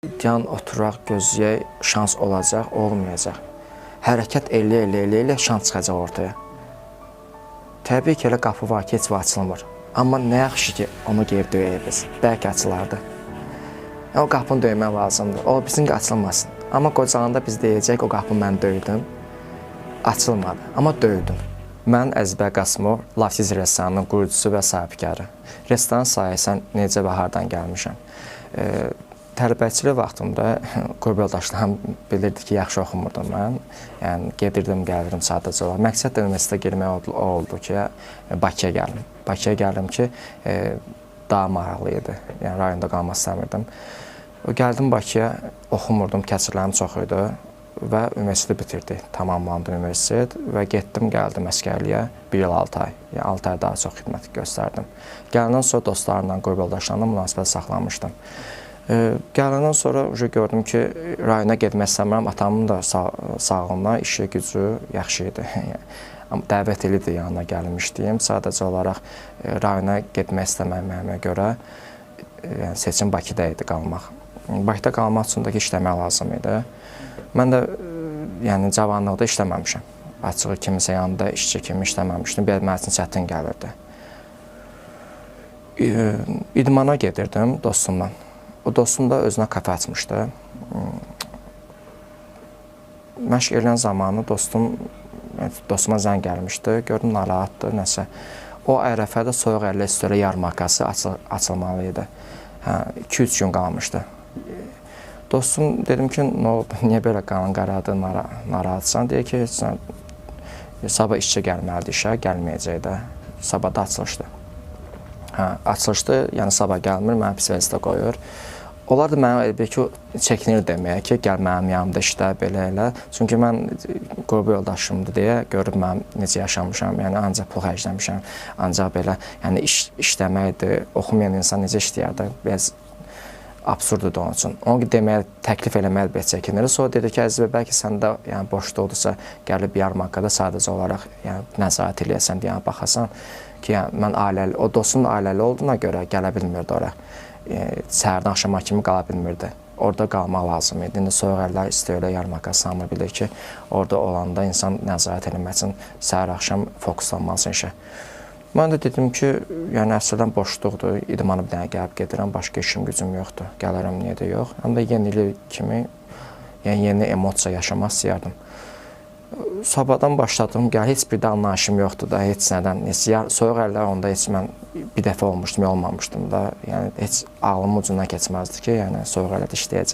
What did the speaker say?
Yan oturaq, gözləyək, şans olacaq, olmayacaq. Hərəkət elə şans çıxacaq ortaya. Təbii ki, elə qapı var ki, heç vaxt açılmır. Amma nə yaxşı ki, onu geri döyək biz. Bəlkə açılardı. O qapını döymək lazımdır. O bizim açılmasın. Amma qocalanda biz deyəcək, o qapını mən döydüm. Açılmadı, amma döydüm. Mən Əzbər Qasımov, Lavsiz restoranının qurucusu və sahibkarı. Restoran sayəsən necə və hardan gəlmişəm. Tələbəçilik vaxtımda qrup yoldaşlarım bilirdi ki, yaxşı oxumurdum mən. Yəni, gedirdim, gəlirdim sadəcə olaraq. Məqsəd də universitetə girmək oldu ki, Bakıya gəlim. Bakıya gəlim ki, daha maraqlı idi. Yəni, rayonda qalmaq istəmirdim. Gəldim Bakıya, oxumurdum, kəsirlərim çox idi və universiteti bitirdik. Tamamlandı universitet və getdim, gəldim əskərliyə 1 il 6 ay. Yəni, 6 ay daha çox xidmət göstərdim. Gələndən sonra dostlarımla, qrup yoldaşlarımla münasibət saxlamışdım. Gələndən sonra gördüm ki, rayona getmək istəmirəm. Atamın da sağlığına, işi, gücü yaxşı idi. Dəvət elədi yanına gəlmişdiyim. Sadəcə olaraq rayona getmək istəməyimə görə seçim Bakıda idi qalmaq. Bakıda qalmaq üçün də işləmək lazım idi. Mən də cavanlıqda işləməmişəm. Açığı kimisə yanında işçi kimi işləməmişdim. Mənim üçün çətin gəlirdi. İdmana gedirdim dostumla. O dostum da özünə kafe açmışdı. Məşq eləyən zamanı dostuma zəng gəlmişdi. Gördüm, narahatdır, nəsə. O ərəfədə soyuq əllə istiyorə yarmarkası açılmalı idi. 2-3 gün qalmışdı. Dostum dedim ki, niyə belə qanın qaradı, narahatsan? Deyir ki, sabah işçi gəlməlidir işə, gəlməyəcək də. Sabah da açılışdı. Açılışdı, yəni sabah gəlmir, mənə pis vəziyyətə qoyur. Onlar da mənə çəkinir deməyə ki, gəl mənim yanımda işlə, belə elə. Çünki mən qrup yoldaşımdır deyə görüb mən necə yaşamışam, yəni ancaq pul xərcləmişəm, ancaq belə işləməkdir, oxumayan insan necə işləyərdi, biraz absurddur onun üçün. Onu deməyə, təklif eləməyə belə çəkinir. Sonra dedi ki, Əzizbə, bəlkə səndə boşda oldusa, gəlib yarmarkada sadəcə olaraq nəzarət eləyəsən deyə baxasan ki, mən ailəli, o dostumun ailəli olduğuna görə gələ bilmirdi ora. Səhərdən axşama kimi qala bilmirdi. Orada qalmaq lazım idi. İndi soyuq əllər istiyorlar yarmarkası hamı bilir ki, orada olanda insan nəzarət eləmək üçün səhər axşam fokuslanmalısın işə. Mən də dedim ki, yəni əslən boşluqdur, idmana bir dənə gəlib gedirəm, başqa işim gücüm yoxdur, gələrəm, niyə də yox. Həm də yenilik kimi, yəni yeni emosiya yaşamaq istəyərdim. Sabahdan başladım, heç bir də anlayışım yoxdur da, heç nədən. Soyuq əllər onda heç mən bir dəfə olmuşdum, olmamışdım da. Yəni heç ağlımın ucundan keçməzdi ki, yəni soyuq əllərdə işləyəcəm.